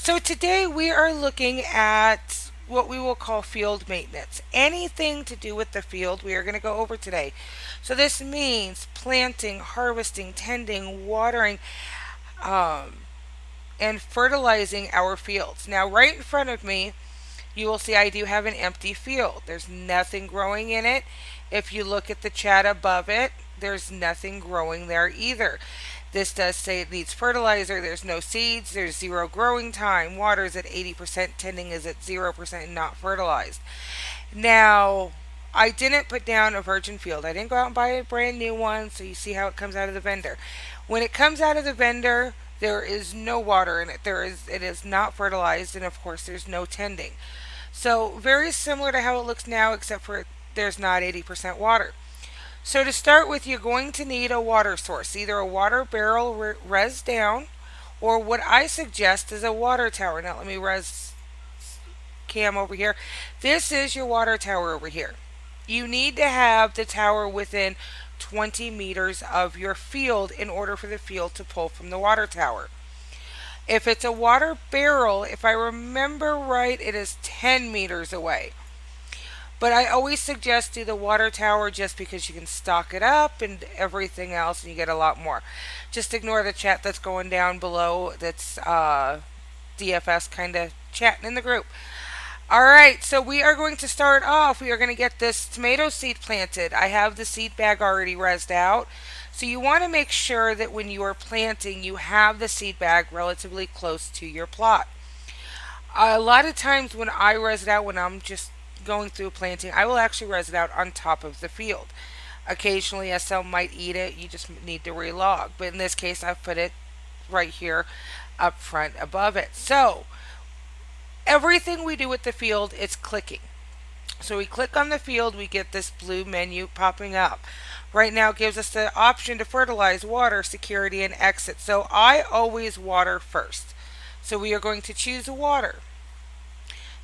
So today we are looking at what we will call field maintenance. Anything to do with the field we are going to go over today. So this means planting, harvesting, tending, watering, um, and fertilizing our fields. Now right in front of me you will see I do have an empty field. There's nothing growing in it. If you look at the chat above it, there's nothing growing there either. This does say it needs fertilizer. There's no seeds. There's zero growing time. Water is at 80%. Tending is at 0% and not fertilized. Now, I didn't put down a virgin field. I didn't go out and buy a brand new one, so you see how it comes out of the vendor. When it comes out of the vendor, there is no water in it. It is not fertilized, and of course there's no tending. So very similar to how it looks now, except for there's not 80% water. So to start with, you're going to need a water source, either a water barrel res down, or what I suggest is a water tower. Now let me res cam over here. This is your water tower over here. You need to have the tower within 20 meters of your field in order for the field to pull from the water tower. If it's a water barrel, if I remember right, it is 10 meters away. But I always suggest do the water tower just because you can stock it up and everything else and you get a lot more. Just ignore the chat that's going down below. That's DFS kind of chatting in the group. Alright, so we are going to start off. We are going to get this tomato seed planted. I have the seed bag already rezzed out. So you want to make sure that when you are planting, you have the seed bag relatively close to your plot. A lot of times when I res it out, when I'm just going through planting, I will actually res it out on top of the field. Occasionally, some might eat it. You just need to relog. But in this case, I've put it right here up front above it. So everything we do with the field is clicking. So we click on the field, we get this blue menu popping up. Right now it gives us the option to fertilize, water, security, and exit. So I always water first. So we are going to choose water.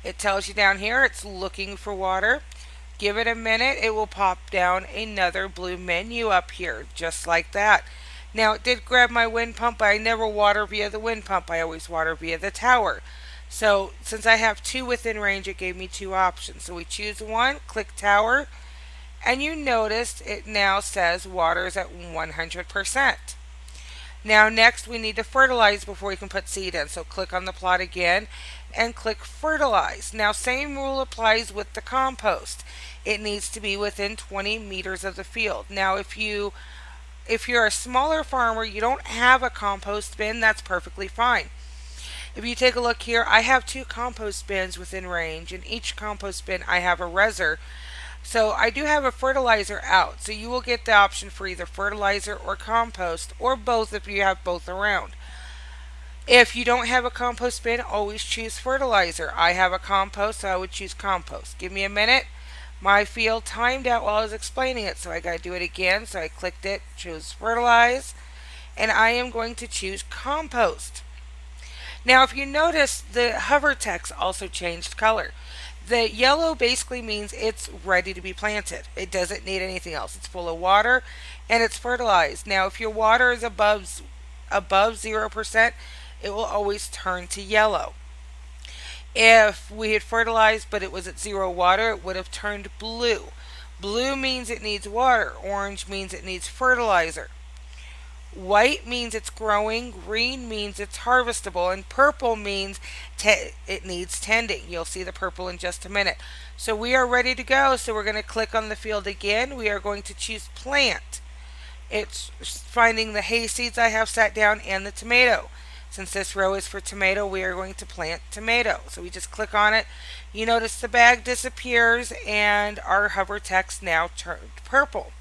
It tells you down here it's looking for water. Give it a minute, it will pop down another blue menu up here, just like that. Now it did grab my wind pump, but I never water via the wind pump. I always water via the tower. So since I have two within range, it gave me two options. So we choose one, click tower, and you notice it now says water is at 100%. Now next we need to fertilize before we can put seed in. So click on the plot again and click fertilize. Now same rule applies with the compost. It needs to be within 20 meters of the field. Now if you're a smaller farmer, you don't have a compost bin, that's perfectly fine. If you take a look here, I have two compost bins within range. In each compost bin, I have a reser. So I do have a fertilizer out. So you will get the option for either fertilizer or compost, or both if you have both around. If you don't have a compost bin, always choose fertilizer. I have a compost, so I would choose compost. Give me a minute. My field timed out while I was explaining it, so I got to do it again. So I clicked it, chose fertilize, and I am going to choose compost. Now if you notice, the hover text also changed color. The yellow basically means it's ready to be planted. It doesn't need anything else. It's full of water and it's fertilized. Now if your water is above 0%, it will always turn to yellow. If we had fertilized but it was at zero water, it would have turned blue. Blue means it needs water. Orange means it needs fertilizer. White means it's growing, green means it's harvestable, and purple means it needs tending. You'll see the purple in just a minute. So we are ready to go. So we're going to click on the field again. We are going to choose plant. It's finding the hay seeds I have set down and the tomato. Since this row is for tomato, we are going to plant tomato. So we just click on it. You notice the bag disappears and our hover text now turned purple.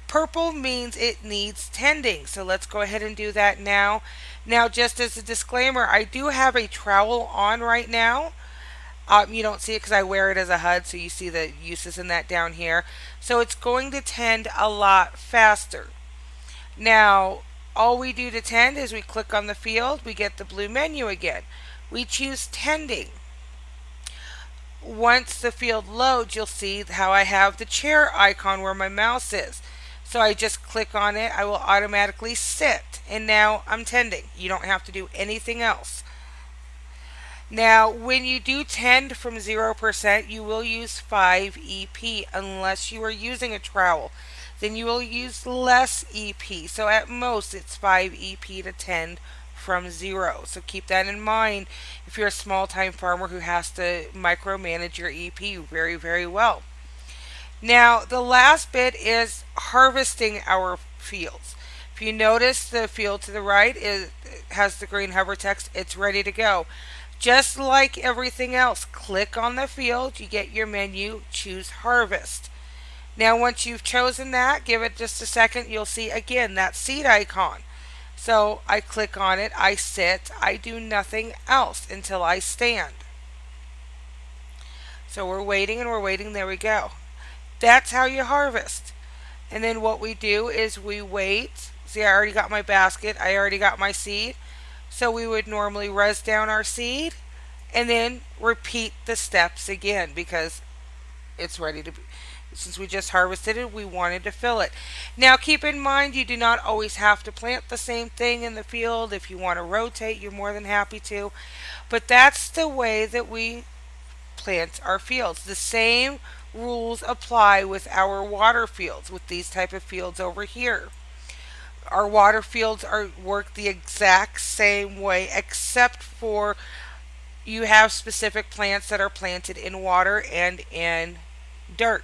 Purple means it needs tending. So let's go ahead and do that now. Now, just as a disclaimer, I do have a trowel on right now. You don't see it because I wear it as a HUD, so you see the uses in that down here. So it's going to tend a lot faster. Now, all we do to tend is we click on the field, we get the blue menu again. We choose tending. Once the field loads, you'll see how I have the chair icon where my mouse is. So I just click on it, I will automatically sit, and now I'm tending. You don't have to do anything else. Now, when you do tend from 0%, you will use 5 EP unless you are using a trowel. Then you will use less EP. So at most, it's 5 EP to tend from 0. So keep that in mind if you're a small time farmer who has to micromanage your EP very, very well. Now, the last bit is harvesting our fields. If you notice, the field to the right has the green hover text, it's ready to go. Just like everything else, click on the field, you get your menu, choose harvest. Now, once you've chosen that, give it just a second, you'll see again that seed icon. So I click on it, I sit, I do nothing else until I stand. So we're waiting and we're waiting, there we go. That's how you harvest. And then what we do is we wait. See, I already got my basket, I already got my seed. So we would normally res down our seed and then repeat the steps again because it's ready to be. Since we just harvested it, we wanted to fill it. Now keep in mind you do not always have to plant the same thing in the field. If you want to rotate, you're more than happy to. But that's the way that we plant our fields. The same rules apply with our water fields, with these type of fields over here. Our water fields are work the exact same way, except for you have specific plants that are planted in water and in dirt.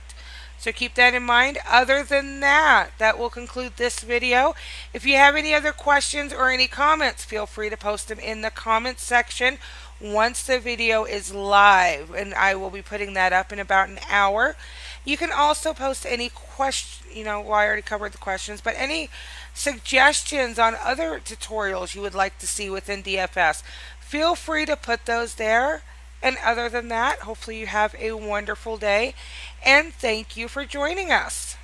So keep that in mind. Other than that, that will conclude this video. If you have any other questions or any comments, feel free to post them in the comments section once the video is live, and I will be putting that up in about an hour. You can also post any question, well, I already covered the questions, but any suggestions on other tutorials you would like to see within DFS. Feel free to put those there. And other than that, hopefully you have a wonderful day. And thank you for joining us.